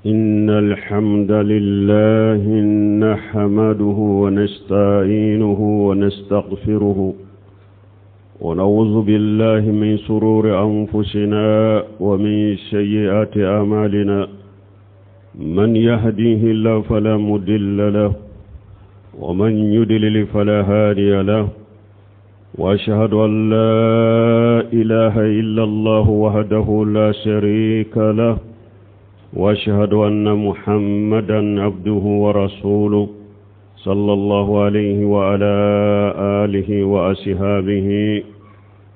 إن الحمد لله نحمده ونستعينه ونستغفره ونعوذ بالله من شرور أنفسنا ومن سيئات أعمالنا من يهديه الله فلا مضل له ومن يضلل فلا هادي له وأشهد أن لا إله إلا الله وحده لا شريك له وأشهد أن محمدا عبده ورسوله صلى الله عليه وعلى آله وأصحابه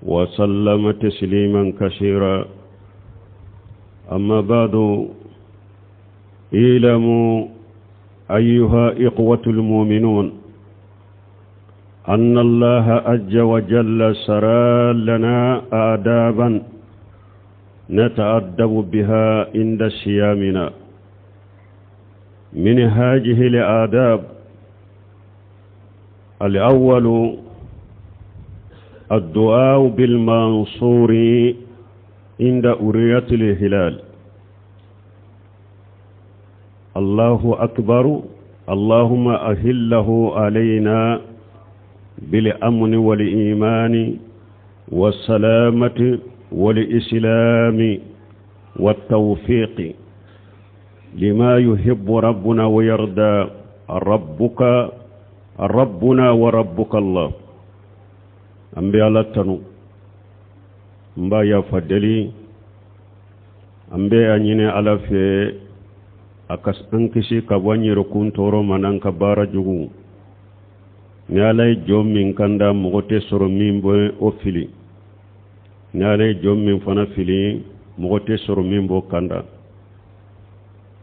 وسلم تسليما كثيرا. أما بعد، اعلموا أيها إخوة المؤمنون أن الله عز وجل سرى لنا آدابا نتأدب بها عند صيامنا. من هذه الآداب الأول الدعاء بالمنصور عند رؤية الهلال. الله أكبر، اللهم أهله علينا بالأمن والإيمان والسلامة والإسلام والتوفيق لما يحب ربنا ويرضى ربنا وربك الله. أمبي الله تنو مبا يا فدلي أمبي أنيني على في أكس أنكشي كبواني ركون تورو منان كبارا جغو نالي جوم من كندا مغتي سرو ميمبو أوفيلي نالي جوم من فنا فيلي مغتي سرو ميمبو كندا.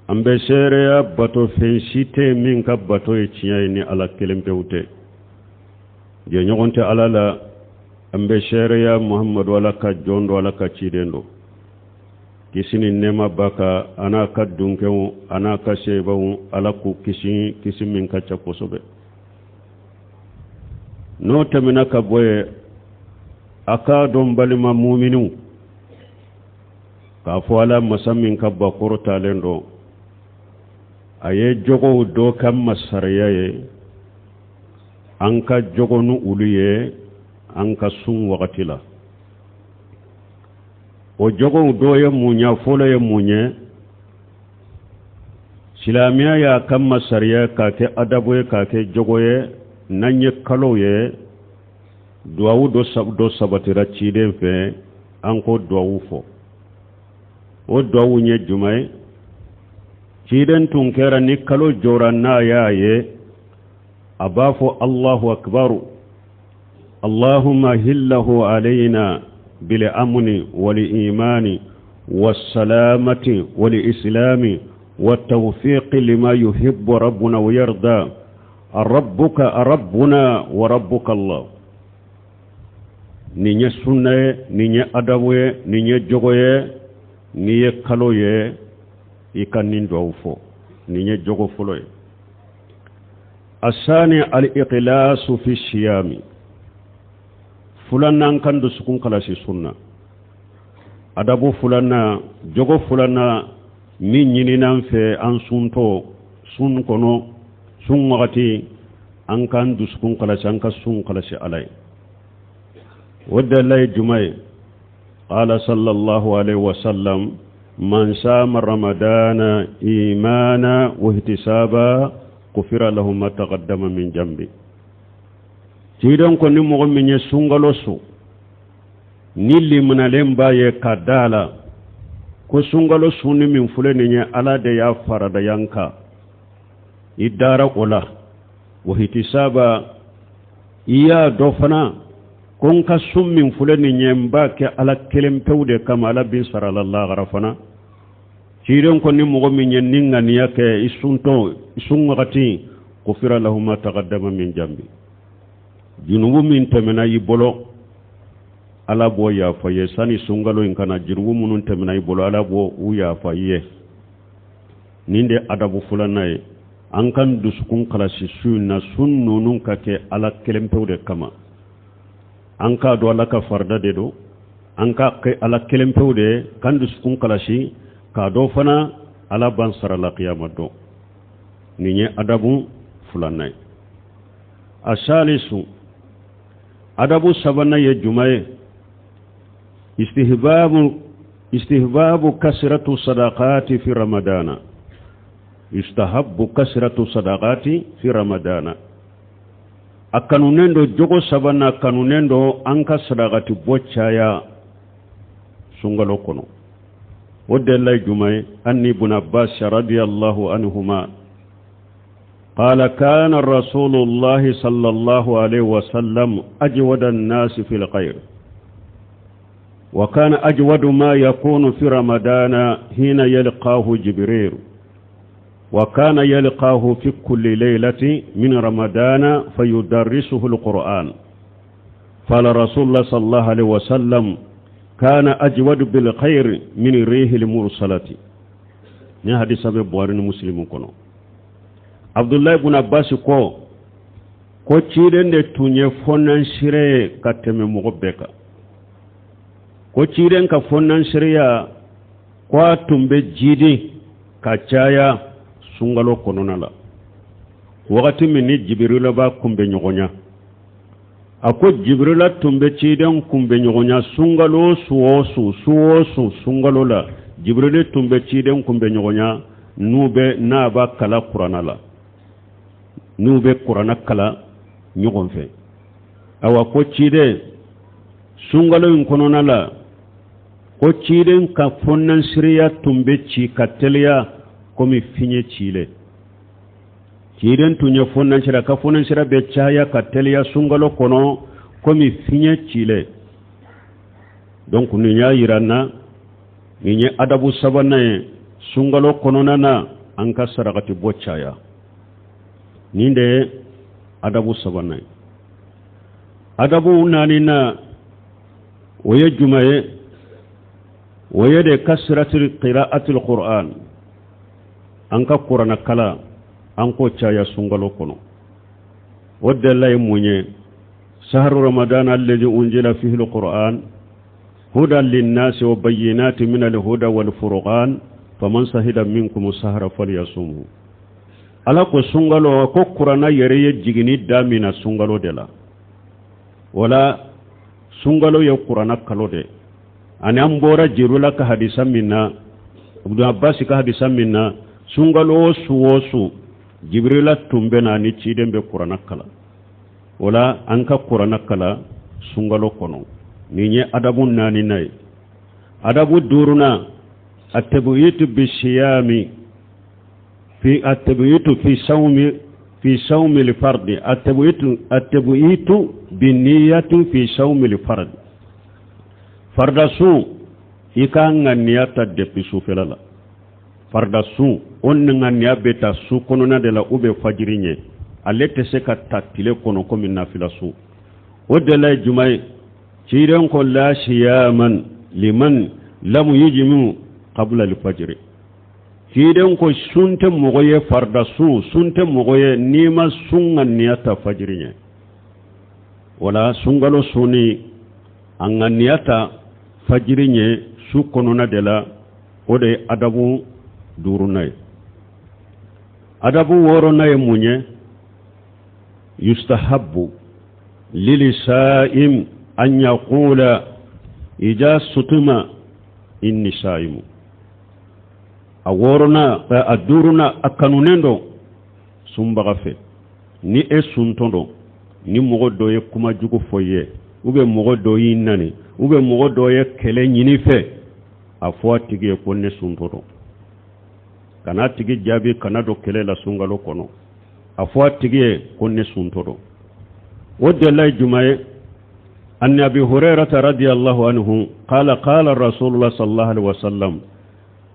ambe sereya bato fensite min ka bato e tiɲa ni ala kelen pewte je ɲɔgɔnte ala la. ambe sereya muhammadu ala ka jondo ala ka cidendo kisini nema baka ana ka dunkew ana ka sebaw ala ku kisi min ka ca kosobe. no temina ka boye aka don balima muminu ka fo ala masamin ka bakoro talendo aye jogo do kam masariya ye anka jogo nu ulu ye anka sun wakati la. o jogo do ye munya folo ye munye silamiya ya kam masariya ka ke adabu ye ka ke jogo ye nanye kalo ye duawu do sabatira ciden fe anko duawu fo. o duawu nye jumai ciden tun kera ni kalo jora na yaye abafo Allahu akbaru Allahumma hillahu alayna bil amni wal imani was salamati wal islami wat tawfiq lima yuhibbu rabbuna wa yarda rabbuna wa rabbuka Allah. ni nye sunna ni nye adabu ni nye jogo ni ye kalo ye ikanin do fo ni nye jogo folo ye. asani al-iqlasu fi siyami fulana kandu sukun kala si sunna adabu fulana jogo fulana min nyini nan fe an sunto sun kono sun wakati an kandu sukun kala si an ka sun kala si alai. wadda lay jumai qala sallallahu alaihi wasallam man sama ramadana imana wa ihtisaba kufira lahu ma taqaddama min jambi. tidon ko ni mo min ye sungalo su ni limna lemba ye kadala ko sungalo su ni min fule ni ala de ya farada yanka idara ola wa ihtisaba iya dofana kon ka summin fule ni nyemba ke ala kelem pewde kama ala bin sarallahu garafana. ciiden ko ni mogo min yen ninga niya ke isun wakati kufira lahu ma taqaddama min jambi. junubu min temena yi bolo ala bo ya faye sani sungalo in kana junubu munun temena yi bolo ala bo u ya faye. ninde adabu fulana ye an kan dusukun kalasi sunna sunnunun ka ke ala kelempewde kama. an ka do ala ka farda de do an ka ke ala kelempewde kan dusukun kalasi ka do fana ala ban sara la qiyama do ni nye adabu fulanay asalisu adabu sabana ye jumaye istihbabu kasratu sadaqati fi ramadana yustahabbu kasratu sadaqati fi ramadana akanunendo jogo sabana akanunendo anka sadaqati boccaya sungalo kono ودل جمعي أني ابن عباس رضي الله عنهما قال كان رسول الله صلى الله عليه وسلم أجود الناس في الخير وكان أجود ما يكون في رمضان حين يلقاه جبريل وكان يلقاه في كل ليلة من رمضان فيدرسه القرآن قال رسول الله صلى الله عليه وسلم كان أجود بالخير من ريح المرسلة ni hadisa be buhari ni muslimu kono abdullah ibn abbas ko cirende tunye fonnan shire kateme mo beka ko ciren ka fonnan shiriya kwa tumbe jidi ka caya sungalo kono nala wakati minni jibril ba kumbe nyogonya ako jibrila tumbe ciden kumbe nyogonya sungalo suwosu sungalo la jibril tumbe ciden kumbe nyogonya nube na ba kala qur'ana la nube qur'ana kala nyogon fe awa ko cide sungalo in kono nala ko ciden ka fonnan siriya tumbe ci kateliya komi finye cile ciden tunye fonnan sira ka fonnan sira be caya kateliya sungalo kono komi finye cile donc ni nya yirana ni nya adabu sabana sungalo kono nana anka sarakati boccaya ninde adabu sabana adabu nanina waya jumaye waya de kasratul qira'atul qur'an anka qur'ana kala anko caya sungalo kono wadda lay munye shahru ramadan alladhi unzila fihi alquran hudan lin-nasi wa bayyinatin min al-huda wal-furqan faman shahida minkum shahra falyasumhu ala ko sungalo ko qur'ana yere jigini damina sungalo dela wala sungalo ya qur'ana kalode ani ambora jirula ka hadisa minna ibn abbas ka hadisa minna sungalo suwosu jibrila tumbena ni cidembe qur'ana kala wala anka qur'ana kala sungalo kono ni nye adabu nani nay adabu duruna at-tabyit bi siyami fi at-tabyit fi sawmi al-fard at-tabyit bi niyyati fi sawmi al-fard fardasu ikanga niyata depisu felala fardasu onnga niabeta su kono na de la ube fajirinye alete se ka tatile kono ko min nafila su o de la jumay ciren ko la shiyaman liman lam yujmu qabla al-fajr ciren ko sunte mogoye fardasu sunte mogoye nima sunga niyata fajirinye wala sungalo suni anga niyata fajirinye su kono na de la o de adabu durunay adabu woronay munye yustahabbu lilisa'im an yaqula ija sutuma inni sa'imu aworona aduruna akanunendo sumbagafe ni esuntondo ni mogodo ye kuma jugo foye ube mogodo yinani ube mogodo ye kele nyini fe afwa tige konne suntondo kana tigi jabi kana do kele la sungalo kono afwa tigi konne suntodo wadalla jumaye an abi hurairah radiyallahu anhu qala rasulullah sallallahu alaihi wasallam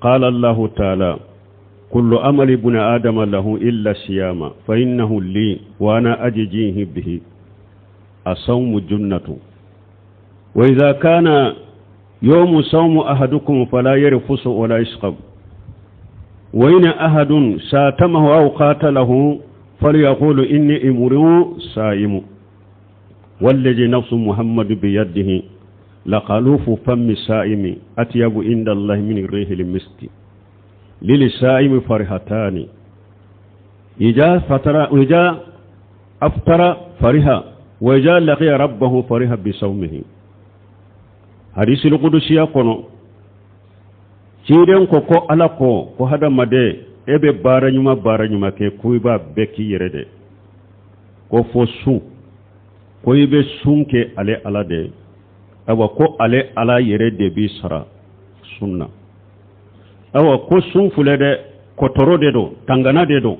qala allah ta'ala kullu amali ibn adam lahu illa siyama fa innahu li wa ana ajjihi bihi asawmu jannatu wa idha kana yawmu sawmu ahadukum fala yarfusu wala yashqab وإن أحد شاتمه أو قاتله فليقول إني امرؤ صائم والذي نفس محمد بيده لخلوف فم الصائم أطيب عند الله من ريح المسك للسائم فرحتان إذا أفطر فرح وإذا لقي ربه فرح بصومه حديث القدسي يقول ciiden ko ala ko hadamade ebe bara nyuma ke kuiba beki yerede ko fo su ko ibe sunke ale ala de awa ko ale ala yerede bi sara sunna awa ko sun fulede ko torode do tangana de do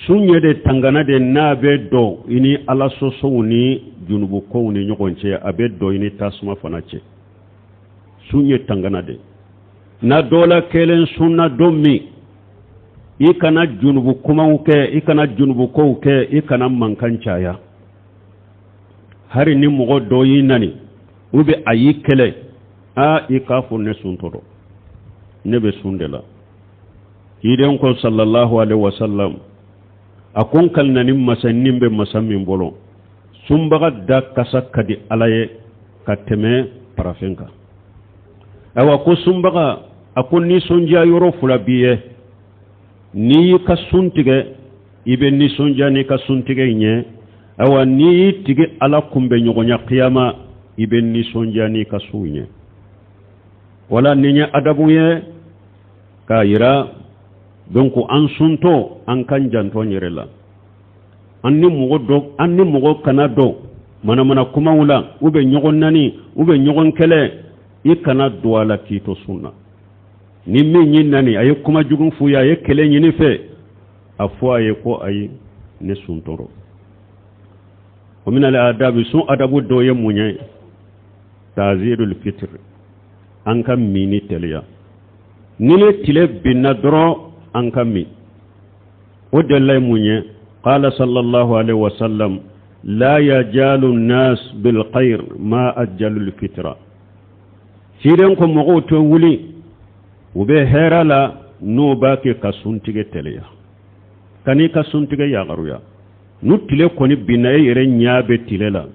sunye de tangana de na be do ini ala soso ni junubu ko ni nyogonche abe do ini tasma fanache sunye tangana de na dola kelen sunna dommi ikana junubu kumauke ikana junubu kouke ikana mankancaya hari ni mogo doyi nani ube ayi kele a ikafu ne suntoro nebe sundela iden ko sallallahu alaihi wasallam akon kalnani masannin be masammin bolo sumbaga da kasakka di alaye kateme parafenka awa ko sumbaga akon ni sonja yoro fula biye ni ka suntige ibe ni sonja ni ka suntige nye awa ni tige ala kumbe nyogonya qiyama ibe ni sonja ni ka sunye wala ninya adabu ye ka yira donc an sunto an kan janto nyerela anni mugo kana do mana kuma wula ube nyogon nani ube nyogon kele ikana duwala kito sunna ni min yin nani ayi kuma jugun fuya ye kele nyini fe afwa ye ko ayi ne suntoro wa min al adabi sun adabu do ye munye tazirul fitr an kan mini teliya nile tile binna doro an kan mi o dalay munye qala sallallahu alaihi wasallam la yajalu an-nas bil khair ma ajjalu al fitra siren ko mo to wuli ube herala no bake kasuntige teleya kani kasuntige ya garuya nu tile koni binna yere nyaabe tilela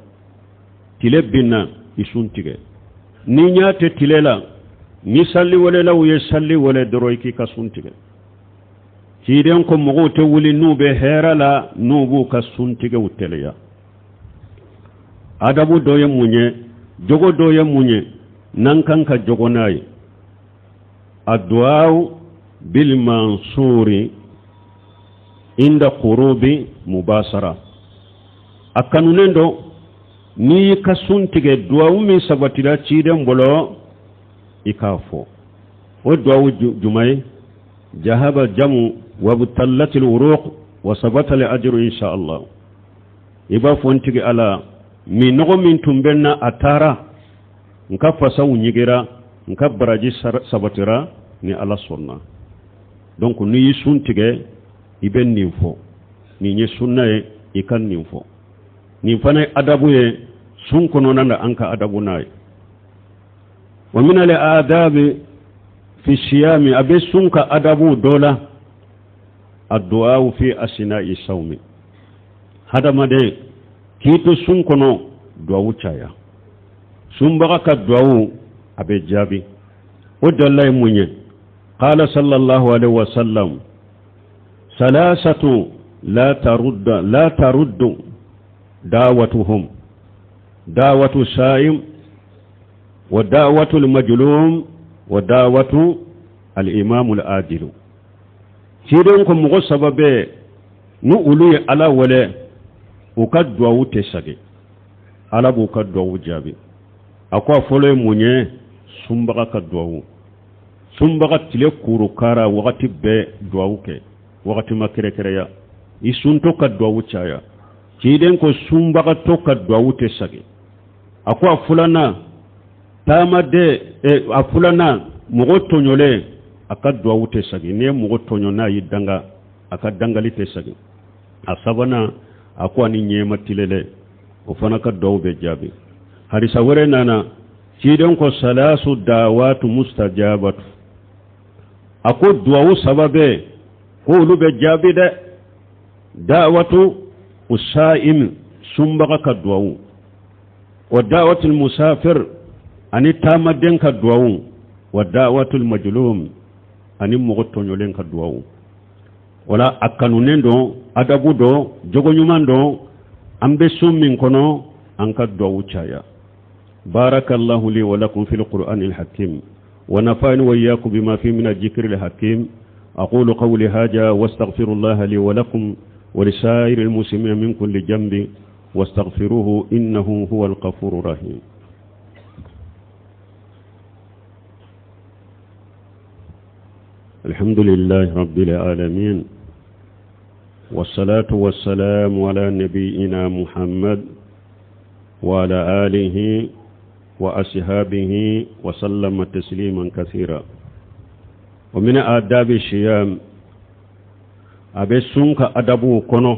tile binna isuntige ni nyaate tilela ni salli wala law ye salli wala doroyki kasuntige siren ko mo to wuli no be herala no bu kasuntige uteleya adabu doye munye jogo doye munye nankanka jogonayi الدعاء بالمنصور عند قروب مباشرة أكنونندو ni kasuntige duwawu min sabatira ciden bolo ikafo o duwawu jumay jahaba jamu wa butallati al-uruq wa sabata al-ajru insha Allah iba fontige ala mi nogo min tumbenna atara nka fasawu nyigira nka baraji sabatira ni ala sunna donc ni suntige iben ninfo ni nye sunna e ikan ninfo ni fana adabu ye sun kono nanda anka adabu nay wa min al adab fi siyami abe sunka adabu dola addu'a fi asna'i sawmi hadama de kito sun kono du'a wucaya sun baka du'a abe jabi o dallay munye qala sallallahu alaihi wasallam salasatu la taruddu da'watuhum da'watu sa'im wa da'watu al-majlum wa da'watu al-imam al-adil sidon ko mo sababe nu ulu ala wala o kadwa wute sage ala bu kadwa jabi akwa folo munye sumbaga ka duwawu sumbaga tile kuru kara wakati be duwawu ke wakati makere ya isunto ka duwawu chaya ciden ko sumbaga to ka duwawu te sage akwa fulana tama de afulana mugo tonyole aka duwawu te sage ne mugo tonyona yidanga aka dangali te sage asabana akwa ni nyema tilele ofana ka duwawu be jabi harisa wore nana ciden ko salasu dawatu mustajabatu ako duwawu sababe ko lube jabi de da'watu usaim sumbaga ka duwawu wa da'watu almusafir ani tamaden ka duwawu wa da'watu almajlum ani mogo toñolen ka duwawu wala akkanunen do adabu do jogo ñuman do an be sun min kono an ka duwawu caya barakallahu li wa lakum fil qur'anil hakim wa nafani wa iyyakum bima fi min al-dhikril hakim aqulu qawli hadha wastaghfirullaha li wa lakum wa lisairil muslimina min kulli dhanbi wastaghfiruhu innahu huwal ghafurur rahim. الحمد لله رب العالمين والصلاة والسلام على نبينا محمد وعلى آله وأصحابه وسلم تسليما كثيرا. ومن آداب الصيام أبسونك أدبو كنو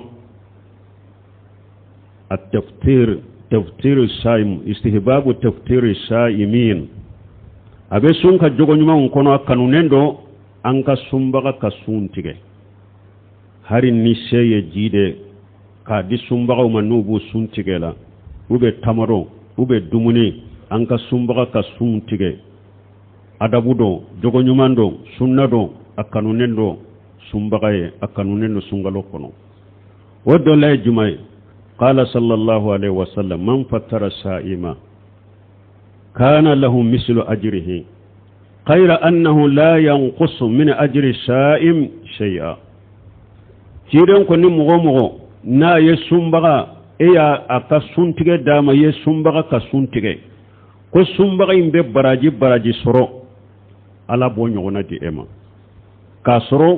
تفطير الصائم استحباب تفطير الصائمين أبسونك جوغنما كنو كانونندو anka sumbaga ka suntige hari ni seye jide ka di sumbaga manubu suntige la ube tamaro ube dumuni anka sumbaga ka suntige adabudo jogo nyumando sunnado akanunendo sumbaga ye akanunendo sungalo kono wodo lay jumay qala sallallahu alaihi wasallam man fattara sa'ima kana lahu mislu ajrihi غير أنه لا ينقص من أجر الصائم شيئا. جيران كوني مغو نا يسومبغا إيا أكا سنتغي داما يسومبغا كسنتغي كو سومبغا يمبي براجي سرو على بونيونا دي إما كسرو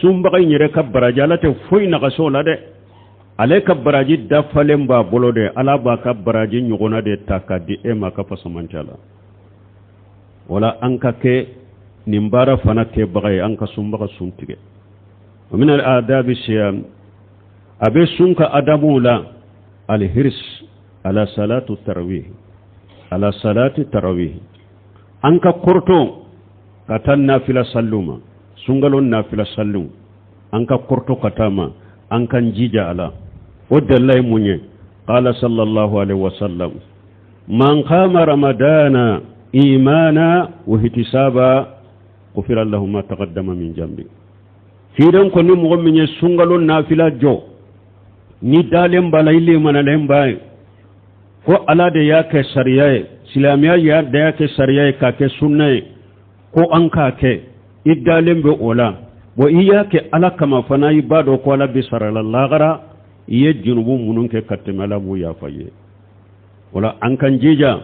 سومبغا ينيركا براجي على تفوي نغسو لدي عليك براجي دفلن با بولو دي على باكا براجي نيونا دي تاكا دي إما كفاسمان جالا wala anka ke nimbara fana ke bagay anka sumbaga suntige. ومن الآداب الصيام أبي سنك أدمو لا الحرص على صلاة التراويح أنك قرطو كتن نافلة سلوما سنغلون نافلة سلوم أنك قرطو كتاما أنك نجيجا على ود الله مني قال صلى الله عليه وسلم من قام رمضان إيمانا واحتسابا غفر له ما تقدم من ذنبه fiidan ko ni mo min sungalo nafila jo ni dalem balayli manalem bay ko ala de yake sariya islamiya ya de yake sariya ka ke sunna ko an ka ke idalem be ola bo iyake ala kama fana ibado ko ala bi sarala gara iye junubu munun ke katemala bu ya faye wala an kan jija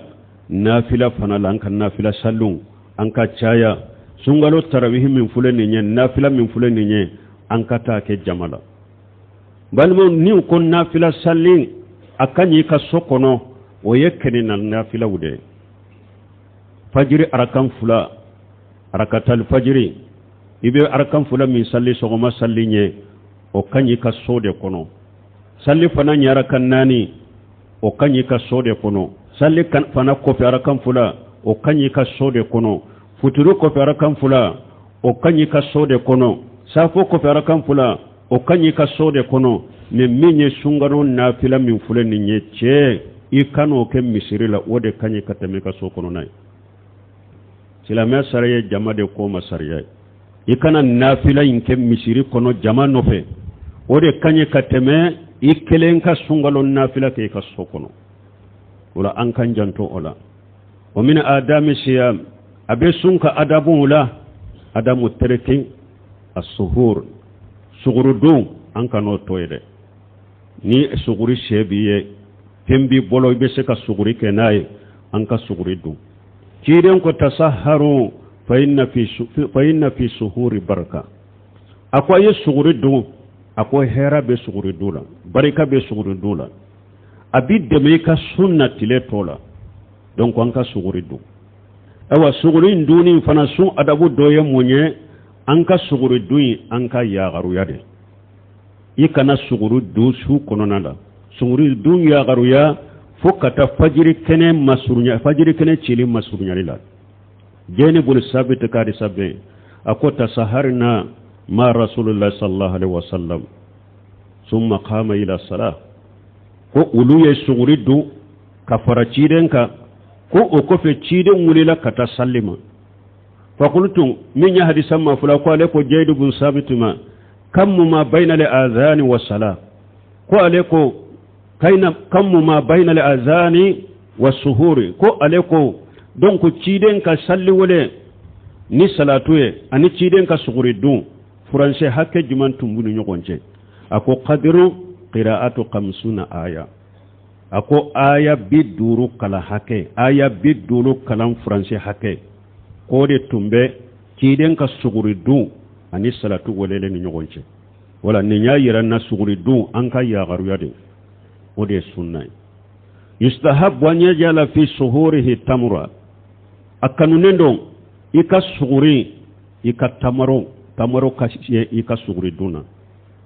nafila fana lan kan nafila sallun an ka chaya sungalo tarawih min fulani nye nafila min fulani nye an kata ke jamala balmo ni kon nafila sallin akanyi ka sokono o yekeni na nafila wude fajiri arakan fula arakatal fajiri ibe arakan fula min salli sogoma salli nye o kanyi ka sode kono salli fana nyara kan nani o kanyi ka sode kono salli kan fana kofi arakan fula o kanyi ka sode kono futuru ko fara kan fula o kanyi ka sode kono safo ko fara kan fula o kanyi ka sode kono me minye sungaro nafila min fule ni nye che ikano ke misiri la ode kanyi ka teme ka so kono nay sila me saraye jamade ko masariya ikana nafila inke misiri kono jama nofe ode kanyi ka teme ikelen ka sungalo nafila ke ka so kono wala an kan janto ola wa min adami siyam abe sunka adabu la adamu tereki as-suhur sugurudu an kano toyde ni suguri shebiye tembi bolo be se ka suguri kenai an ka suguri du kiden ko tasahharu fa inna fi suhuri baraka akoy suguri du akoy hera be suguri du la barika be suguri du la abide me ka sunnati le tola donc an ka suguri du awa sugurin duni fana sun adabu doye munye anka suguru duni anka yagaru yade ikana suguru du su kononala suguru dun yagaru ya fokata fajiri kene masurunya fajiri kene chili masurunya lila jeni bul sabit kadi sabbe akota saharna ma rasulullah sallallahu alaihi wasallam summa qama ila salah ko uluye suguru du kafara chidenka ko o ko fe cide ngulila kata sallima فقلت من يهدي سما فلا قال لكو جيد بن ثابت ما كم ما بين الآذان والصلاة قال لكو كم ما بين الآذان والسهور قال لكو دونك تشيدن كسلي ولا ni salatuye ani ciden ka suguri dun furanse hakke juman tumbunu nyogonje ako qadiru qira'atu 50 aya ako aya biduru kala hakke aya biduru kalam furanse hakke ko de tumbe ciden ka suguri dun ani salatu wolele ni nyogonje wala ni nya yiranna suguri dun an ka ya garu yade o de sunna yustahab wa yajala fi suhurihi tamra akanunendo ika suguri ika tamaro kashiye ika suguri duna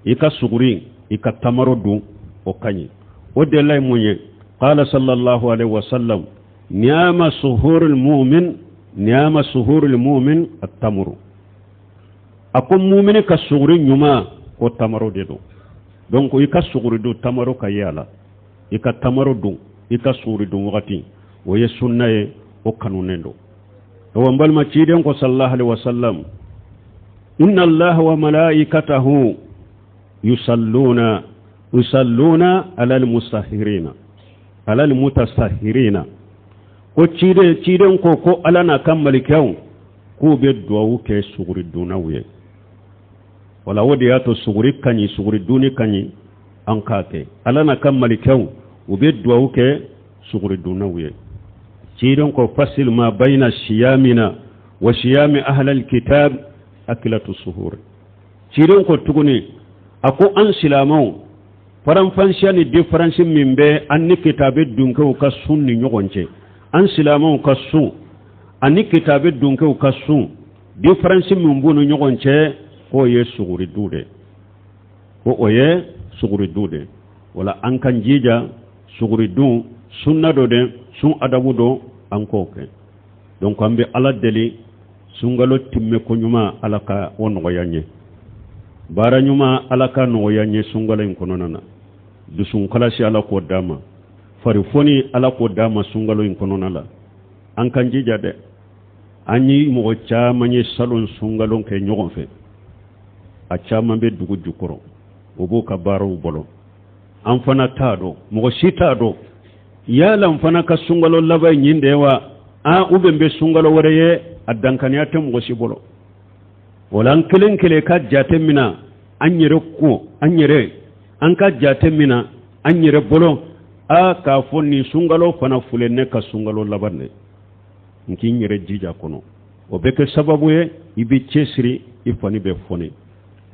ika suguri ika tamaro dun o kanyi o de lay munye qala sallallahu alaihi wasallam niyama suhurul mu'min at-tamru akum mu'min ka suguri nyuma ko tamaro de do donc ika suguri do tamaro kayala ika tamaro dun ika suguri dun wakati o ye sunnaye o kanunendo وانبال ما تشيدن صلى الله عليه وسلم إن الله وملائكته يصلون على المستطهرين على المتطهرين وتشيدن كو على نكمل كيو كو بدو كي سغري دونوي ولا ودياتو سغري كاني سغري دوني كاني انكاكي على نكمل كيو وبدو كي سغري دونوي تيرون كو فصل ما بين الصيامنا وصيام أهل الكتاب أكلة السحور تيرون كو تغني أكو أن سلامو فران فانشاني ديفرانس من بي أن كتاب دونكو كسون نيوغنجي أن سلامو كسون أن كتاب دونكو كسون ديفرانس من بونو نيوغنجي هو يسغوري دودي هو يسغوري دودي ولا أنكن جيجا سغوري دون sunna do de sun adabu do anko ke donc ambe ala deli sungalo timme ko nyuma alaka wongo yanye bara nyuma alaka no yanye sungalo en kononana du sun kala shi ala ko dama fari foni ala ko dama sungalo en kononala an kan jija de anyi mo chama nye salon sungalo ke nyogon fe a chama be dugu jukoro obo ka baro bolo an fana tado mo shita do yalan fana ka sungalo labai nyinde wa a ubembe sungalo wareye addankaniyate mo bolo wala kelen kele ka jatemina anyere ko anyere an ka jatemina anyere bolo a ka fonni sungalo fana fulenne ka sungalo labanne nki nyere jija kono o beke sababu ye ibi chesri ifani be foni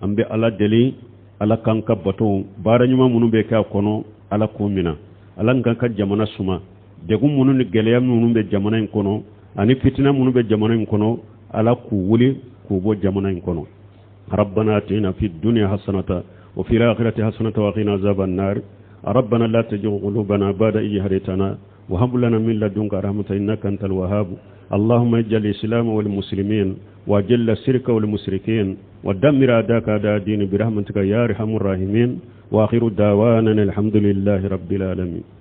ambe ala deli ala kanka bato baranyuma munu be ka kono ala komina alangan ka jamana suma degum munu ni geleyam munu be jamana en kono ani fitina munu be jamana en kono ala ku wuli ku bo jamana en kono rabbana atina fid dunya hasanata wa fil akhirati hasanata wa qina azaban nar rabbana la tujigh qulubana ba'da idh hadaytana wa hab lana min ladunka rahmatan innaka antal wahhab اللهم اجعل الاسلام والمسلمين واجل الشرك والمشركين ودمر اعداءك اعداء الدين برحمتك يا ارحم الراحمين واخر دعوانا الحمد لله رب العالمين